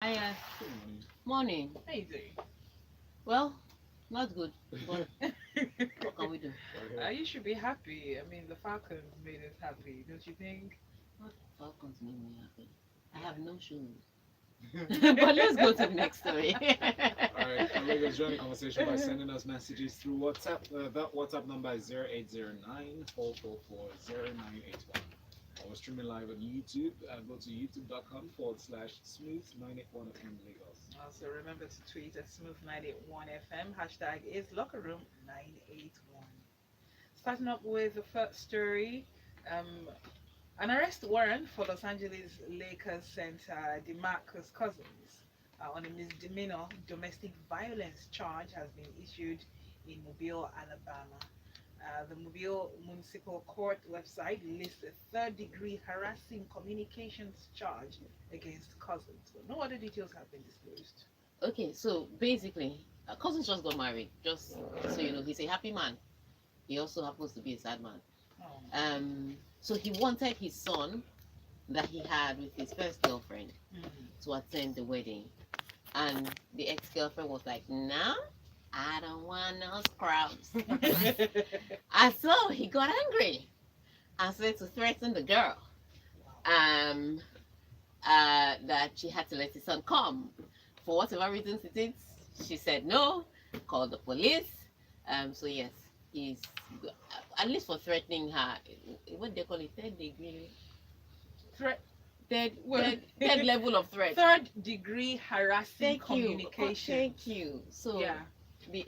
Hi, Good morning. morning. How you doing? Well, not good, but what can we do? Go ahead. You should be happy. I mean, the Falcons made us happy, don't you think? What Falcons made me happy? I have Yeah. no shoes. But let's go to the next story. All right, colleagues, join the conversation by sending us messages through WhatsApp. That WhatsApp number is 0809 444 0981. Or we're streaming live on YouTube. Go to youtube.com/smooth981 FM Lagos. Also, remember to tweet at Smooth981FM. Hashtag is locker room 981. Starting up with the first story. Um, an arrest warrant for Los Angeles Lakers center DeMarcus Cousins on a misdemeanor domestic violence charge has been issued in Mobile, Alabama. The Mobile Municipal Court website lists a third degree harassing communications charge against Cousins, but no other details have been disclosed. Okay, so basically, Cousins just got married. Just so you know, he's a happy man. He also happens to be a sad man. Oh. So he wanted his son that he had with his first girlfriend Mm. to attend the wedding, and the ex-girlfriend was like, "Nah, I don't want no scrubs." And so he got angry and started to threaten the girl. Um, that she had to let his son come. For whatever reasons it is, she said no, called the police. So yes, he's at least for threatening her. What they call it, third degree, Threat. third, Well, third level of threat. third degree harassing Thank you. communication. Thank you. So Yeah.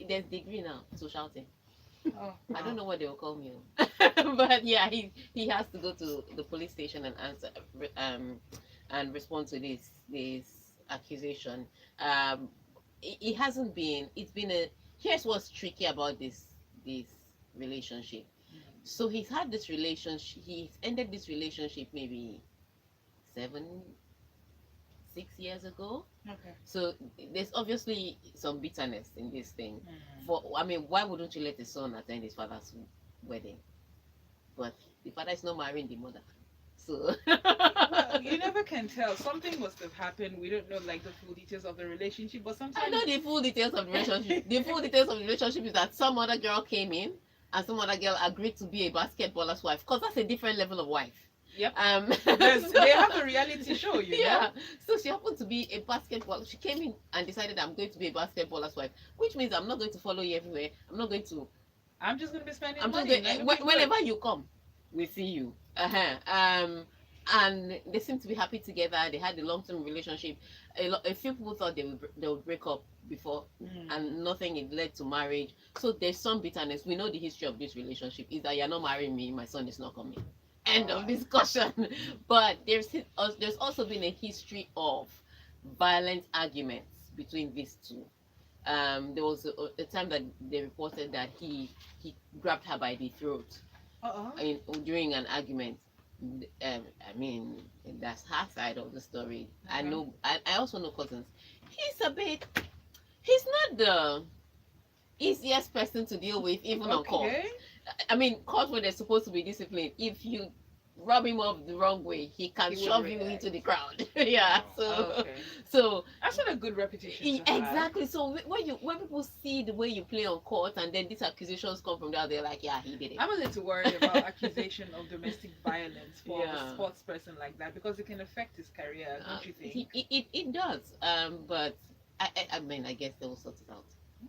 there's degree now to shouting. Oh, I don't wow. know what they will call me, but yeah, he has to go to the police station and answer and respond to this accusation. Um, it hasn't been. It's been a. Here's what's tricky about this relationship. So he's had this relationship. He's ended this relationship maybe 7, 6 years ago. Okay. So there's obviously some bitterness in this thing. Mm. For I mean, why wouldn't you let the son attend his father's wedding? But the father is not marrying the mother, so Well, you never can tell. Something must have happened. We don't know like the full details of the relationship, but I sometimes. know the full details of the relationship. The full details of the relationship is that some other girl came in and some other girl agreed to be a basketballer's wife. Cause that's a different level of wife. Yep. So, They have a reality show, you know. yeah. So she happened to be a basketball. She came in and decided I'm going to be a basketballer's wife, which means I'm not going to follow you everywhere. I'm not going to. I'm just gonna be spending I'm just money. going. Let me be good. Whenever you come, we see you. And they seem to be happy together. They had a long-term relationship. A few people thought they would break up before, Mm. and nothing it led to marriage. So there's some bitterness. We know the history of this relationship is that you're not marrying me, my son is not coming. End of discussion. But there's also been a history of violent arguments between these two. There was a time that they reported that he grabbed her by the throat Uh-oh. during an argument. I mean, that's her side of the story. I Okay. know. I also know cousins. He's a bit. He's not the easiest person to deal with, even on court. Okay. I mean, court where they're supposed to be disciplined. If you rub him up the wrong way, he can He would shove you react. into the crowd. Yeah. Wow. So, Okay. so That's not a good reputation to have. exactly. So when people see the way you play on court, and then these accusations come from there, they're like, yeah, he did it. I'm a little worried about accusation of domestic violence for a Yeah. sports person like that because it can affect his career, don't you think? It does. But I mean, I guess they will sort it out.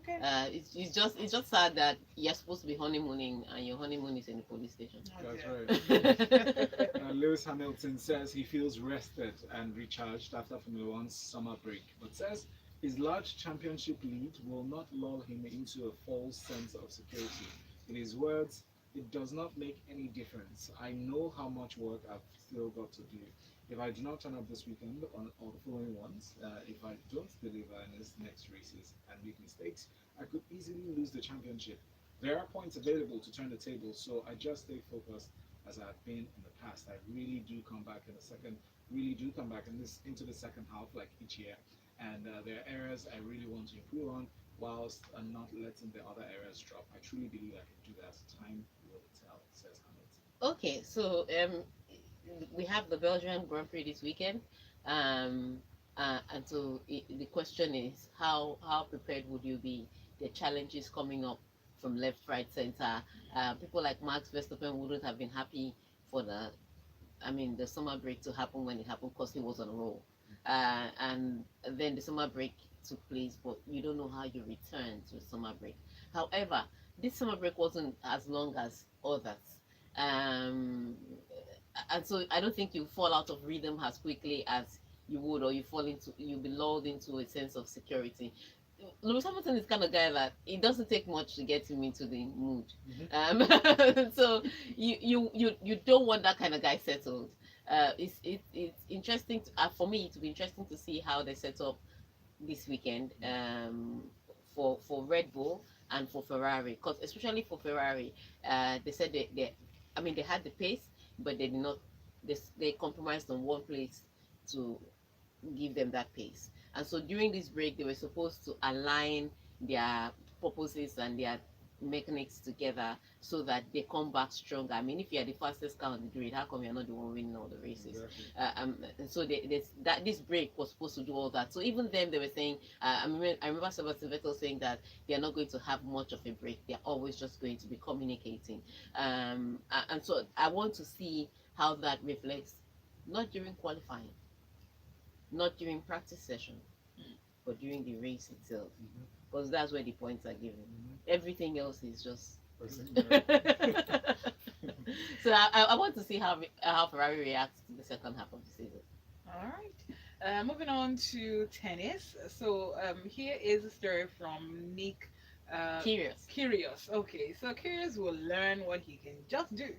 Okay. It's just sad that you're supposed to be honeymooning and your honeymoon is in the police station. Oh, That's dear. right. Lewis Hamilton says he feels rested and recharged after Formula One's summer break, but says his large championship lead will not lull him into a false sense of security. In his words, it does not make any difference. I know how much work I've still got to do. If I do not turn up this weekend or the following ones, if I don't deliver in his next races and make mistakes, I could easily lose the championship. There are points available to turn the table, so I just stay focused as I've been in the past. I really do come back in the second, really do come back in this into the second half like each year, and there are areas I really want to improve on, whilst not letting the other areas drop. I truly believe I can do that. Time will tell, says Hamilton. Okay, so we have the Belgian Grand Prix this weekend, um, And so the question is, how prepared would you be? The challenges coming up from left, right, center. People like Max Verstappen wouldn't have been happy for the summer break to happen when it happened because he was on a roll. And then the summer break took place, but you don't know how you return to a summer break. However, this summer break wasn't as long as others. Um, and so I don't think you fall out of rhythm as quickly as you would, or you'll be lulled into a sense of security. Lewis Hamilton is kind of guy that it doesn't take much to get him into the mood. So you don't want that kind of guy settled. It's interesting for me. It will be interesting to see how they set up this weekend for Red Bull and for Ferrari, because especially for Ferrari, they said they had the pace, but they did not. They compromised on one place to give them that pace. And so during this break, they were supposed to align their purposes and their mechanics together so that they come back stronger. I mean, if you're the fastest car on the grid, how come you're not the one winning all the races? Exactly. And so this break was supposed to do all that. So even then, they were saying, I remember Sebastian Vettel saying that they are not going to have much of a break. They're always just going to be communicating. And so I want to see how that reflects, not during qualifying, not during practice session, but during the race itself, because that's where the points are given. Everything else is just. So I want to see how Ferrari reacts to the second half of the season. All right. Moving on to tennis. So here is a story from Nick. Curious. Curious. Okay, so Curious will learn what he can just do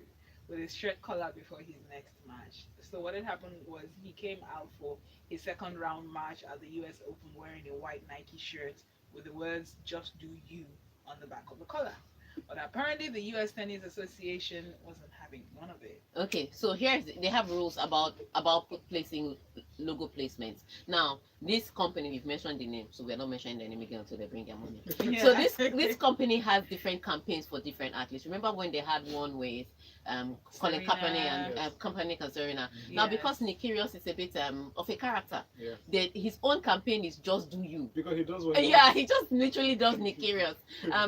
with his shirt collar before his next match. So what had happened was he came out for his second round match at the US Open wearing a white Nike shirt with the words "Just Do You" on the back of the collar. But apparently the US Tennis Association wasn't having none of it. Okay, so they have rules about placing logo placements. Now, this company, we've mentioned the name, so we're not mentioning the name again until they bring their money. Yeah. So this company has different campaigns for different athletes. Remember when they had one with Colin Serena. Kaepernick and Yes. Kaepernick and Serena. Now, Yes. because Nick Kyrgios is a bit of a character, Yeah. his own campaign is "Just Do You." Because he does what he Yeah, wants. he just literally does Nick Kyrgios.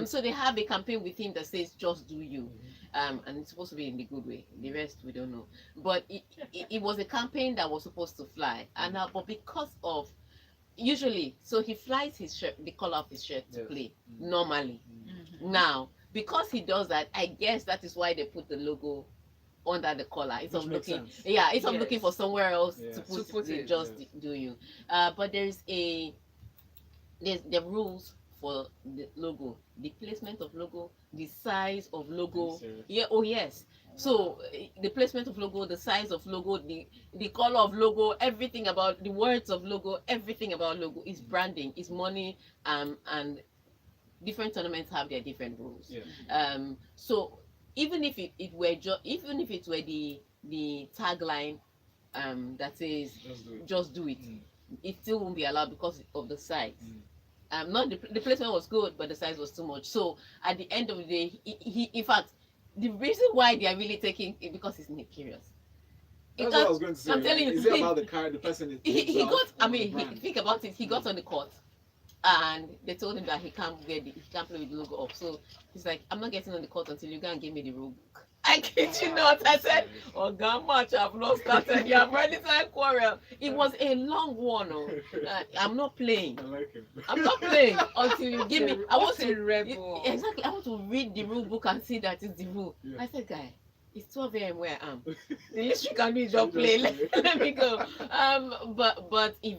So they have a campaign with him that says "Just Do You." And it's supposed to be in the good way. The rest we don't know. But it was a campaign that was supposed to fly, and but because of usually, so he flies his shirt, the color of his shirt to Yes. play normally. Mhm. Now, because he does that, I guess that is why they put the logo under the collar. It's Which of makes looking, sense. yeah, it's of Yes. looking for somewhere else Yes. to To put, put the it, "Just yes. Do You." But there's the rules for the logo, the placement of logo, the size of logo. Serious? Yeah, oh yes. So the placement of logo, the size of logo, the color of logo, everything about the words of logo, everything about logo is branding, is money, and different tournaments have their different rules. Yeah. So even if even if it were the tagline that says Just do it. "Just do it," it still won't be allowed because of the size. Mm. Not the placement was good, but the size was too much. So at the end of the day, he in fact, the reason why they are really taking it because he's Nick Kyrgios. That's what I was going to say. I'm telling you, Is it about the car, the person? He got. himself, I or the mean, brand? think about it. He got on the court, and they told him that he can't play with the logo up. So he's like, "I'm not getting on the court until you go and give me the rule book." I kid you not. I said, "Oh, God, match I've not started. You have already started quarrel." It was a long one. Oh. I'm not playing. I like him. I'm not playing until you give me. I want What a to rebel. exactly. I want to read the rule book and see that it's the rule. Yeah. I said, "Guy, it's 12 a.m. where I am. The least you can do is just play. Let me go." But if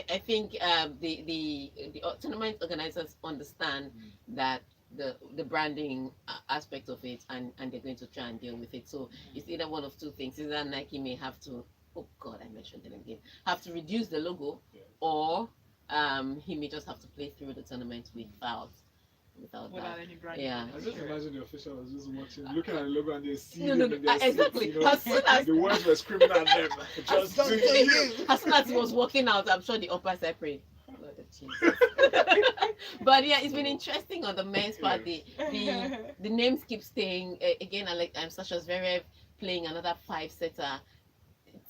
I think the tournament organizers understand that the branding aspect of it, and they're going to try and deal with it. So it's either one of two things. Either Nike may have to, oh God, I mentioned it again, have to reduce the logo, Yeah. or he may just have to play through the tournament without Without that. any branding. Yeah. I just imagine the official was just watching, looking at the logo, and they see No, him no, in no. their seats, Exactly. you know. As soon as The words were screaming at them. Just do you. as soon as he was walking out, I'm sure the umpires I prayed. Lord of Jesus. But yeah, it's been interesting on the men's part. The names keep staying. Again, I like Sasha Zverev playing another 5-setter.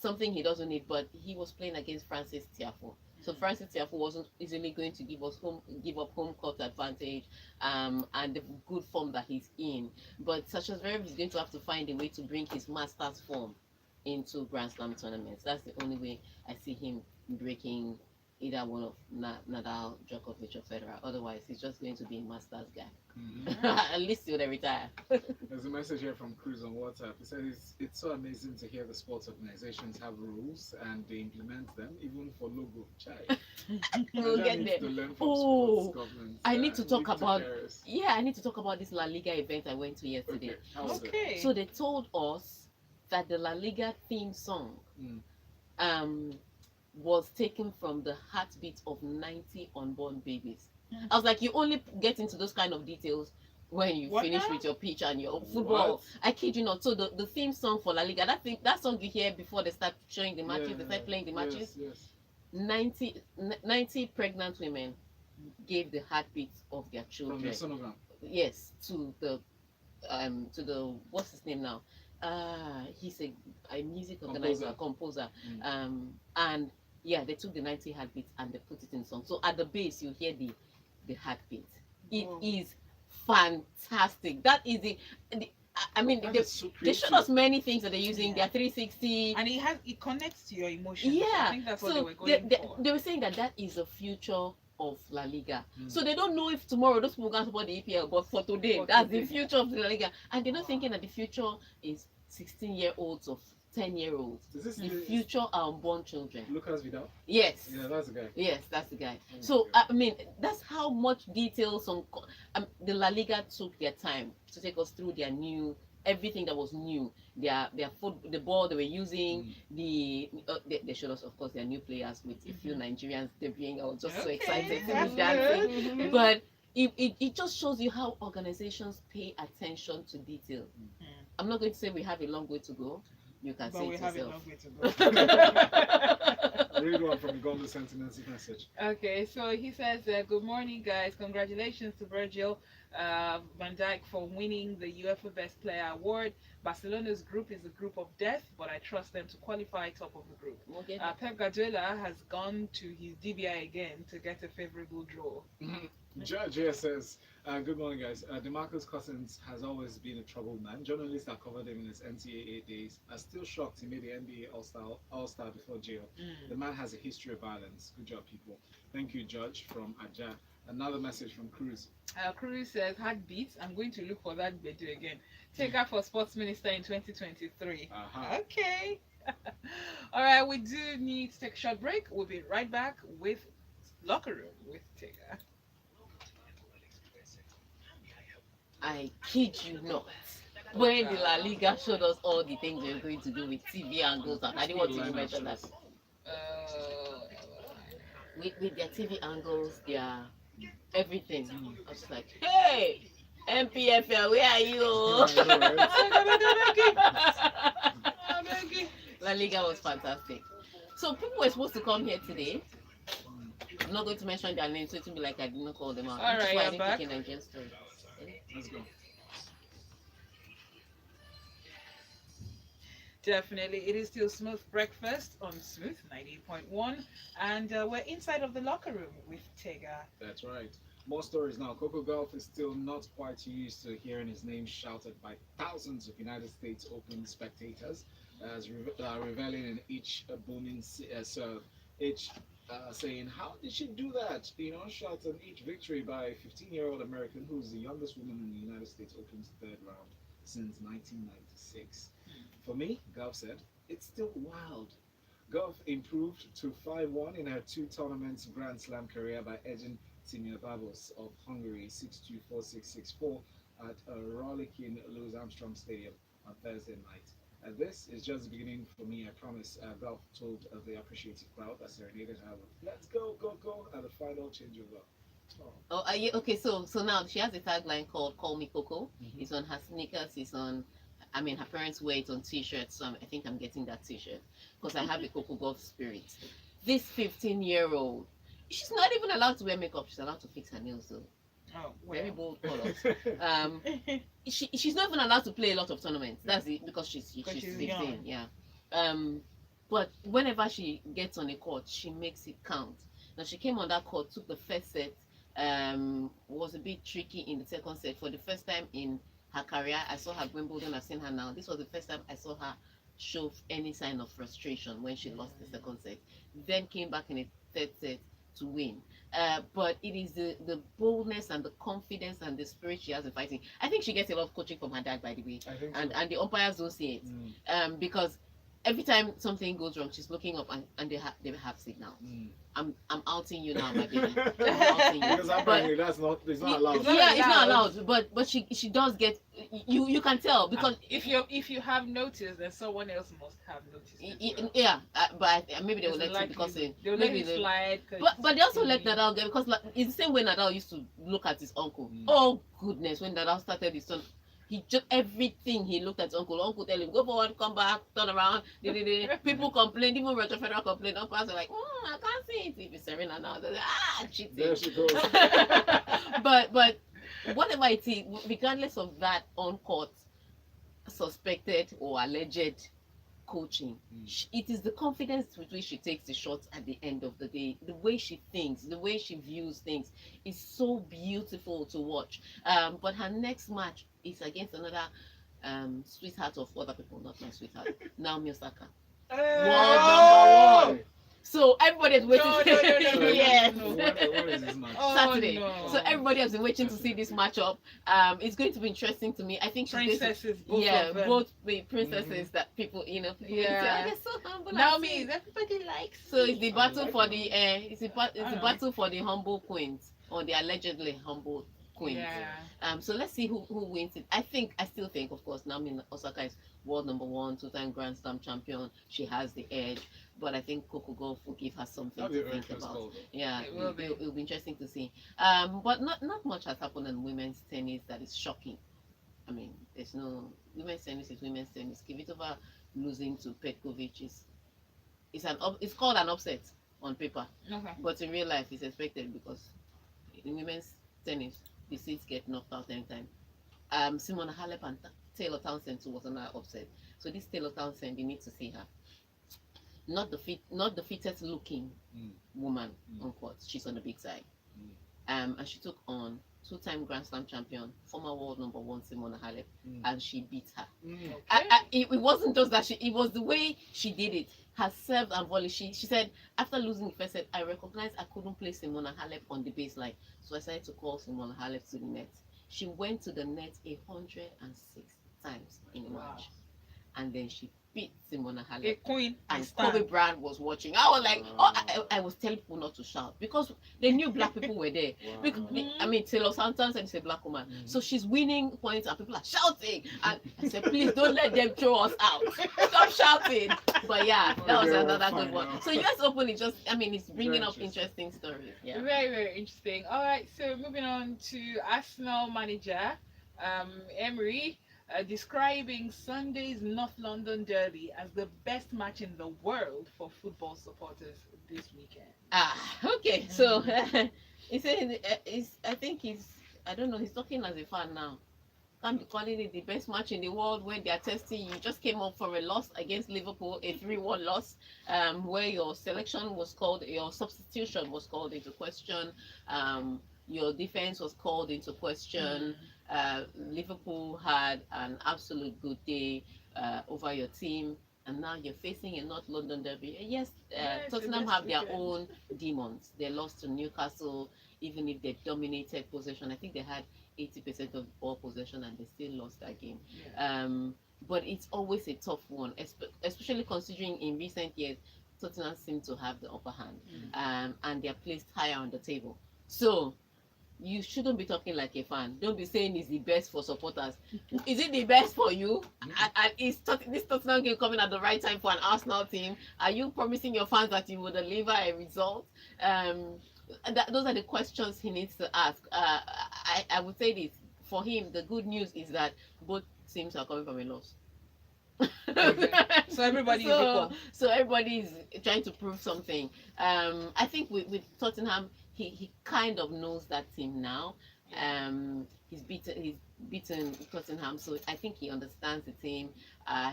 Something he doesn't need, but he was playing against Francis Tiafoe. So Francis Tiafoe wasn't easily going to give up home court advantage, and the good form that he's in. But Sasha Zverev is going to have to find a way to bring his Masters form into Grand Slam tournaments. That's the only way I see him breaking either one of Nadal, Djokovic, or Federer. Otherwise, he's just going to be a Masters guy. At least he'll retire. There's a message here from Cruz on WhatsApp. He said it's so amazing to hear the sports organizations have rules and they implement them, even for logo. Chai. We'll Nigeria get needs there. to learn from Oh, sports governments, I need to talk league about terrorists. I need to talk about this La Liga event I went to yesterday. Okay, how was it? Okay. So they told us that the La Liga theme song Mm. was taken from the heartbeat of 90 unborn babies. I was like, you only get into those kind of details when you What finish now? with your pitch and your football. What? I kid you not. So the theme song for La Liga, that song you hear before they start showing the matches, they start playing the matches. Yes. 90 pregnant women gave the heartbeat of their From children. the sonogram. Yes, to the what's his name now? He's a music organizer, composer. Mm. And yeah, they took the 90 heartbeats and they put it in song. So at the base you hear the heartbeat. It Wow. is fantastic. That is I mean, That they, is so they showed creative. us many things that they're using. Yeah. Their 360. And it connects to your emotions. Yeah. I think that's what they So were going for. they were saying that is the future of La Liga. Mm. So they don't know if tomorrow those people can support the EPL, but for today, For that's today. the future of the La Liga. And they're not thinking that the future is 16-year-olds or 10-year-olds. Is this The future are unborn children. Lucas Vidal? Yes. Yeah, that's the guy. Yes, that's the guy. Oh my So God. I mean, that's how much details on the La Liga took their time to take us through their new everything that was new. Their foot, the ball they were using, they showed us, of course, their new players with a few Nigerians debuting. I was just so Okay, excited to that's be dancing. good. But it just shows you how organizations pay attention to detail. Mm. I'm not going to say we have a long way to go. You can But say we it have a yourself. long way to go. Read one from Golden Sentinel's message. Okay, so he says, good morning, guys. Congratulations to Virgil van Dijk for winning the UEFA Best Player Award. Barcelona's group is a group of death, but I trust them to qualify top of the group. Okay. Pep Guardiola has gone to his DBI again to get a favorable draw. Judge here says, good morning, guys. DeMarcus Cousins has always been a troubled man. Journalists that covered him in his NCAA days are still shocked he made the NBA All-Star before jail. The man has a history of violence. Good job, people. Thank you, Judge, from Aja. Another message from Cruz. Cruz says, heartbeats. I'm going to look for that video again. Tega for Sports Minister in 2023. Aha. Okay. All right, we do need to take a short break. We'll be right back with Locker Room with Tega. I kid you not. When the La Liga showed us all the things they were going to do with TV angles, and I didn't want to even mention that. With their TV angles, their everything. I was just like, hey, MPFL, where are you? La Liga was fantastic. So people were supposed to come here today. I'm not going to mention their names, so it will be like I did not call them out. All That's right, why I I'm didn't back. take a Nigerian story. Let's go. Definitely, it is still Smooth Breakfast on Smooth 98.1, and we're inside of the locker room with Tega. That's right. More stories now. Coco Golf is still not quite used to hearing his name shouted by thousands of United States Open spectators, as reveling in each booming serve, each saying, "How did she do that?" Shouting each victory by a 15-year-old American who's the youngest woman in the United States Open's third round since 1996. For me, Golf said, it's still wild. Golf improved to 5-1 in her two tournaments Grand Slam career by edging Timea Babos of Hungary 6-2, 4-6, 6-4 at a rollicking Louis Armstrong Stadium on Thursday night. This is just the beginning for me, I promise. Golf told the appreciative crowd that serenaded her with "Let's go, go, go" at the final changeover. Oh, are you okay? So now she has a tagline called "Call Me Coco." It's on her sneakers. It's on. I mean, her parents wear it on T-shirts. So I think I'm getting that T-shirt because I have a Coco Golf spirit. This 15-year-old, she's not even allowed to wear makeup. She's allowed to fix her nails though. Oh, Very well. bold colors. She's not even allowed to play a lot of tournaments. That's it because she's 16. young. Yeah. But whenever she gets on a court, she makes it count. Now she came on that court, took the first set, was a bit tricky in the second set. For the first time in her career, I saw her at Wimbledon, I've seen her now. This was the first time I saw her show any sign of frustration when she lost the second set. Then came back in the third set to win. But it is the boldness and the confidence and the spirit she has in fighting. I think she gets a lot of coaching from her dad, by the way, I think so. and the umpires don't see it, because every time something goes wrong, she's looking up and they have signal. I'm outing you now, my baby. I'm outing you. Because apparently that's not, it's not allowed. It's not allowed. But she does get, you can tell because if you have noticed, then someone else must have noticed. As well. yeah, but maybe they will There's let a it because likelihood. They'll let it slide. but they also let Nadal get, because like, it's the same way Nadal used to look at his uncle. Oh goodness, when Nadal started his son, he just everything he looked at his uncle. Uncle tell him go forward, come back, turn around. People complained, even Roger Federer complained. Umpires are like, I can't see it. If it's Serena now, they're like, cheating. There she goes. but whatever it is, regardless of that on court suspected or alleged coaching, it is the confidence with which she takes the shots at the end of the day. The way she thinks, the way she views things is so beautiful to watch. But her next match is against another sweetheart of other people, not my sweetheart, Naomi Osaka. World number one. So everybody is waiting. Yes. When is this match? Saturday. No. So everybody has been waiting to see this matchup. It's going to be interesting to me. I think she's Princesses, both yeah, of them. both the princesses that people people Yeah. say, they're so humble. Naomi, everybody likes. So it's the battle for the the battle for the humble queens, or the allegedly humble queens. Yeah. So let's see who wins it. I still think, of course, Naomi Osaka is world number one, two-time Grand Slam champion. She has the edge, but I think Coco Golf will give her something That'll be to a very think close about. call, though. Yeah, It will be. It'll be interesting to see. But not much has happened in women's tennis that is shocking. I mean, there's no women's tennis is women's tennis. Kvitova losing to Petkovic is it's called an upset on paper, Okay. but in real life it's expected because in women's tennis the seeds get knocked out anytime. Simona Halep and Taylor Townsend too was another upset. So this Taylor Townsend, you need to see her. Not the fittest looking woman on court. She's on the big side. And she took on two-time Grand Slam champion, former world number one Simona Halep, and she beat her. It wasn't just that it was the way she did it. Her serve and volley. She said after losing the first set, I recognized I couldn't play Simona Halep on the baseline, so I decided to call Simona Halep to the net. She went to the net 106 times in a match, and then she beat Simona Halep. A queen. And Kobe Bryant was watching. I was like, I was telling people not to shout because they knew black people were there. Because, I mean, Taylor Townsend is a black woman, so she's winning points and people are shouting. And I said, please don't let them throw us out. Stop shouting. But yeah, that was another good one. So US Open is just, I mean, it's bringing up interesting stories. Yeah. Very, very interesting. All right, so moving on to Arsenal manager Emery. Describing Sunday's North London derby as the best match in the world for football supporters this weekend. Okay. So I think I don't know, he's talking as a fan now. Can't be calling it the best match in the world when they are testing. You just came up from a loss against Liverpool, a 3-1 loss, where your substitution was called into question. Your defense was called into question. Liverpool had an absolute good day over your team, and now you're facing a North London derby. Yes, Tottenham have their own demons. They lost to Newcastle, even if they dominated possession. I think they had 80% of ball possession, and they still lost that game. But it's always a tough one, especially considering in recent years Tottenham seem to have the upper hand, and they're placed higher on the table. So you shouldn't be talking like a fan. Don't be saying it's the best for supporters. Is it the best for you? And is this Tottenham game coming at the right time for an Arsenal team? Are you promising your fans that you will deliver a result? Those are the questions he needs to ask. I would say this. For him, the good news is that both teams are coming from a loss. So everybody is equal. So everybody is trying to prove something. I think with Tottenham, he kind of knows that team now. He's beaten Tottenham, so I think he understands the team.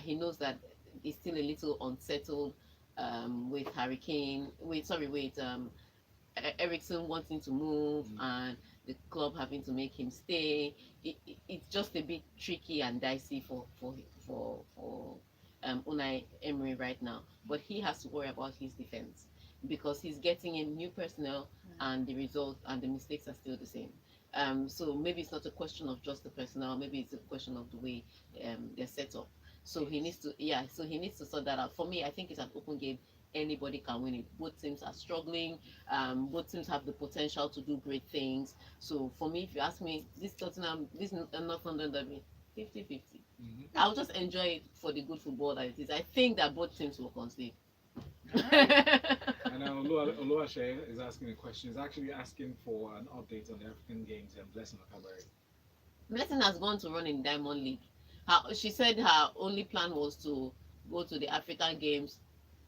He knows that he's still a little unsettled with Ericsson wanting to move Mm. and the club having to make him stay. It's just a bit tricky and dicey for Unai Emery right now. But he has to worry about his defense because he's getting in new personnel and the result and the mistakes are still the same. So maybe it's not a question of just the personnel. Maybe it's a question of the way they're set up. So he needs to, yeah. So he needs to sort that out. For me, I think it's an open game. Anybody can win it. Both teams are struggling. Both teams have the potential to do great things. So for me, if you ask me, this Tottenham, this North London derby, 50-50. Mhm. I'll just enjoy it for the good football that it is. I think that both teams will concede. And now Oluwase is asking a question. He's actually asking for an update on the African Games and Blessing Okabari. Blessing has gone to run in Diamond League. She said her only plan was to go to the African Games,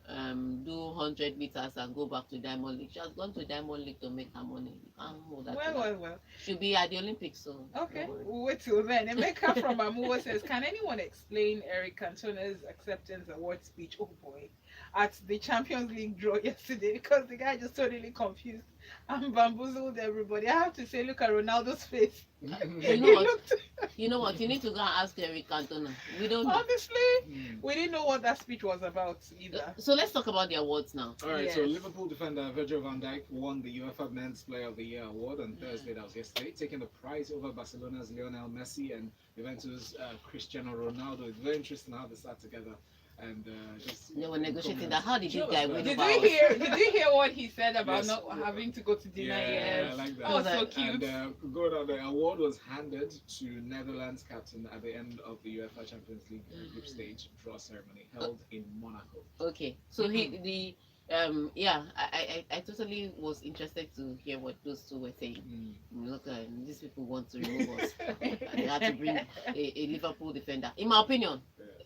do 100 meters and go back to Diamond League. She has gone to Diamond League to make her money. You can't hold that. Well. She'll be at the Olympics soon. Okay, we'll wait till then. Emeka from Amuwo says, can anyone explain Eric Cantona's acceptance award speech? Oh boy, at the Champions League draw yesterday, because the guy just totally confused and bamboozled everybody. I have to say, look at Ronaldo's face. You He know what? looked, You know what? You need to go and ask Eric Cantona. We don't know. honestly, Mm. we didn't know what that speech was about either. So let's talk about the awards now. All right, so Yes. Liverpool defender Virgil van Dijk won the UEFA Men's Player of the Year award on Thursday, that was yesterday, taking the prize over Barcelona's Lionel Messi and Juventus' Cristiano Ronaldo. It's very interesting how they start together. And just They were negotiating that. How did this Sure, guy but- win Did over you us? hear? Did you hear what he said about Yes. not having to go to dinner? Yeah, Yes. I like that. Oh, so And, cute. And going on, the award was handed to Netherlands captain at the end of the UEFA Champions League group stage draw ceremony held in Monaco. Okay, so yeah, I totally was interested to hear what those two were saying. Look, these people want to remove us. And they had to bring a Liverpool defender. In my opinion,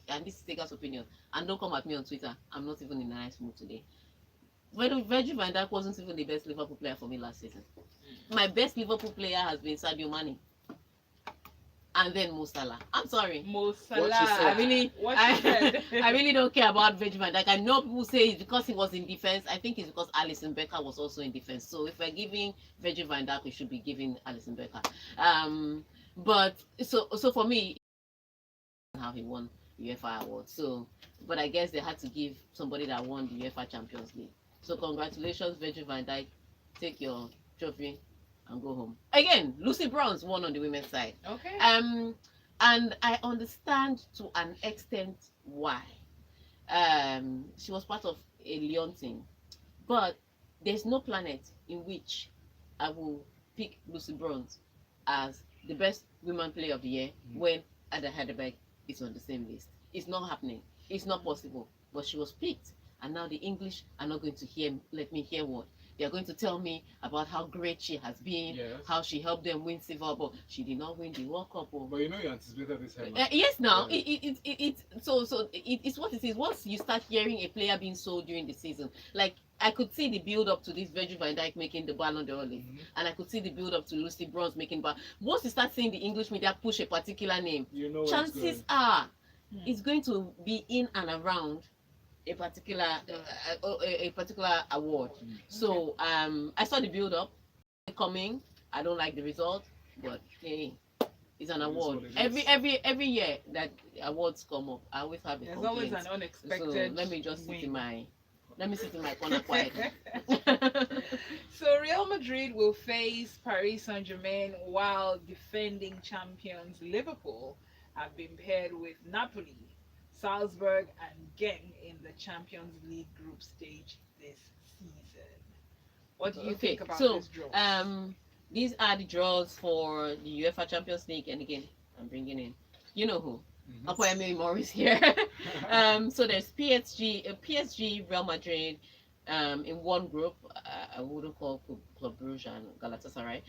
and this is Tega's opinion, and don't come at me on Twitter. I'm not even in a nice mood today. Virgil van Dijk wasn't even the best Liverpool player for me last season. My best Liverpool player has been Sadio Mane. And then Mo Salah. I'm sorry. Mo What Salah. you said. I really don't care about Virgil van Dijk. I know people say it's because he was in defense. I think it's because Alisson Becker was also in defense. So if we're giving Virgil van Dijk, we should be giving Alisson Becker. But so for me, how he won the UEFA award. So, but I guess they had to give somebody that won the UEFA Champions League. So congratulations, Virgil van Dijk. Take your trophy and go home. Again, Lucy Bronze won on the women's side. Okay. And I understand to an extent why. She was part of a Lyon team, but there's no planet in which I will pick Lucy Bronze as the best women player of the year when Ada Heidelberg is on the same list. It's not happening. It's not possible. But she was picked, and now the English are not going to let me hear what. They are going to tell me about how great she has been, Yes. how she helped them win silver, but she did not win the World Cup. But you know you anticipated this headline. Yes, now Yeah. it's what it is. Once you start hearing a player being sold during the season, like I could see the build up to this Virgil van Dijk making the Ballon d'Or list, and I could see the build up to Lucy Bronze making. But once you start seeing the English media push a particular name, You know where it's chances going. are it's going to be in and around a particular award. So I saw the build up coming. I don't like the result, but hey, it's an It is award. what it is. Every year that awards come up, I always have a There's always complaint. an unexpected. So let me just sit in my corner quietly. So Real Madrid will face Paris Saint-Germain while defending champions Liverpool have been paired with Napoli, Salzburg and Genk in the Champions League group stage this season. What do you think about this draw? These are the draws for the UEFA Champions League, and again, I'm bringing in, you know who, Apoyemi Morris here. So there's PSG, Real Madrid, in one group. I wouldn't call Club Brugge and Galatasaray.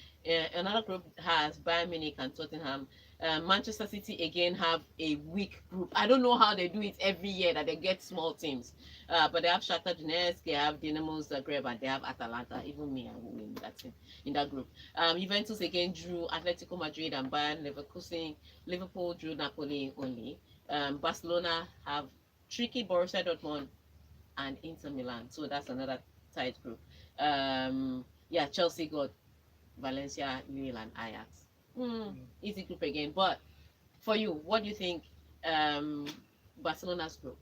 Another group has Bayern Munich and Tottenham. Manchester City again have a weak group. I don't know how they do it every year that they get small teams. But they have Shakhtar Donetsk, they have Dinamo Zagreb, and they have Atalanta. Even me, I will win that team in that group. Juventus again drew Atletico Madrid and Bayern Leverkusen. Liverpool drew Napoli only. Barcelona have tricky Borussia Dortmund and Inter Milan. So that's another tight group. Yeah, Chelsea got Valencia, Lille, and Ajax. Easy group again. But for you, what do you think? Barcelona's group.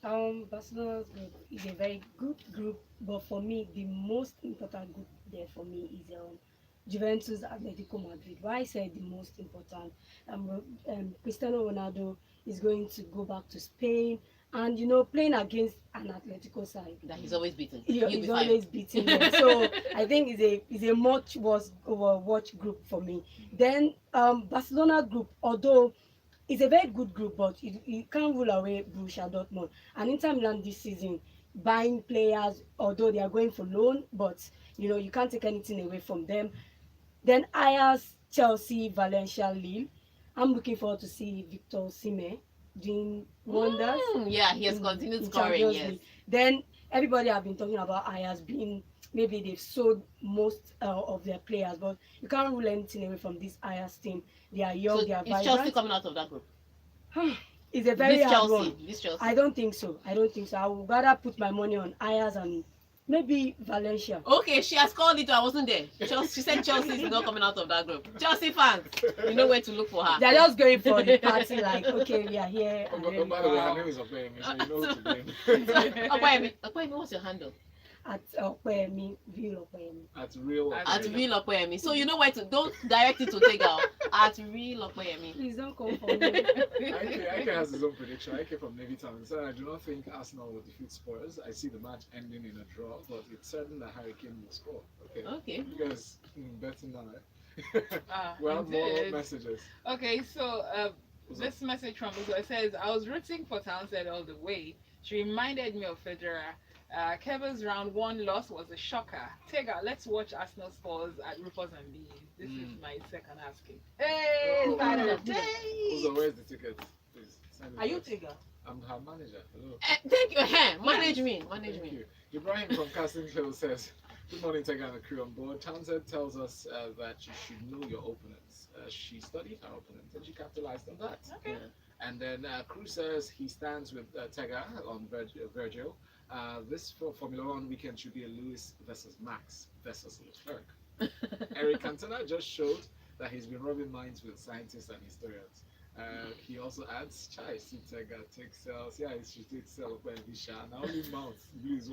Barcelona's group is a very good group, but for me, the most important group there for me is Juventus Atletico Madrid. Why I said the most important? Cristiano Ronaldo is going to go back to Spain, and playing against an Atletico side. That he's always beaten. He's always beating them. So I think it's a much was watch group for me. Then Barcelona group, although it's a very good group, but you can't rule away Borussia Dortmund. And Inter Milan this season buying players, although they are going for loan, but you can't take anything away from them. Then Ajax, Chelsea, Valencia, Lille. I'm looking forward to see Victor Osimhen doing wonders. Yeah, he has continued in scoring. Champions Yes. League. Then everybody have been talking about Ajax being, maybe they've sold most of their players, but you can't rule anything away from this Ajax team. They are young, So they are is Chelsea vibrant. coming out of that group? It's a very This hard Chelsea. one. This Chelsea. I don't think so. I would rather put my money on Ajax and maybe Valencia. Okay, she has called it. I wasn't there. She said Chelsea is not coming out of that group. Chelsea fans, you know where to look for her. They're just going for the party, like, okay, we are here. And then By the way, her name is Opeyemi, so you know who to blame. Okwayemi, what's your handle? at Opeyemi, Real Opeyemi. At real. At real Okwayemi. So you know where to. Don't direct it to Tega. At real Okwayemi. Please don't come for me. Ike has his own prediction. Ike from Navy Town said, I do not think Arsenal will defeat Spurs. I see the match ending in a draw, but it's certain that Harry Kane will score. Okay. Okay. You guys betting now, eh? Well, more indeed. messages. Okay, so this message from Uzo says, I was rooting for Townsend all the way. She reminded me of Federer. Kevin's round one loss was a shocker. Tega, let's watch Arsenal scores at Rufus and Bees. This is my second asking. Hey, Oh, Father wow. Day! Uzo, where's the ticket? Please. Send it Are you to us. Tega? I'm her manager. Hello. Thank you. Manage me. Manage Thank me. you. Ibrahim from Casting Hill says, good morning, Tega and the crew on board. Townsend tells us that you should know your opponents. She studied her opponent and she capitalized on that. Okay. And then Cruz says he stands with Tega on Virgil. This for Formula One weekend should be a Lewis versus Max versus Leclerc. Eric Cantona just showed that he's been rubbing minds with scientists and historians. He also adds, Chai, see Tega, take cells. Yeah, he should take cells when he shall. Now only mounts. Blues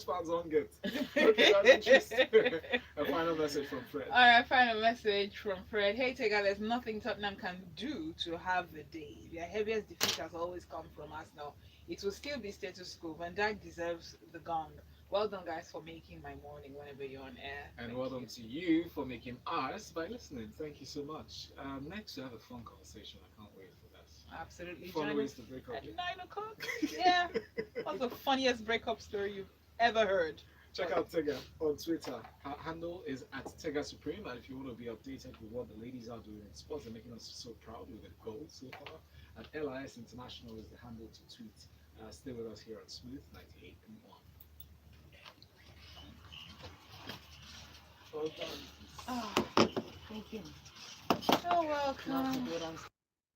fans don't get. Okay, that's interesting. A final message from Fred. Alright, final message from Fred. Hey Tega, there's nothing Tottenham can do to have the day. Their heaviest defeat has always come from Arsenal. It will still be status quo. Van Dijk deserves the gong. Well done, guys, for making my morning whenever you're on air. And Thank well you. done to you for making ours by listening. Thank you so much. Next, we have a fun conversation. I can't wait for that. Absolutely. Fun Join ways us to break up. at 9 o'clock. Yeah. What's the funniest breakup story you've ever heard? Check out Tega on Twitter. Her handle is at Tega Supreme. And if you want to be updated with what the ladies are doing in sports, they're making us so proud with the gold so far. At LIS International is the handle to tweet. Stay with us here on Smooth 98.1. Well done. Oh, Thank you. you're Now to welcome. go downstairs.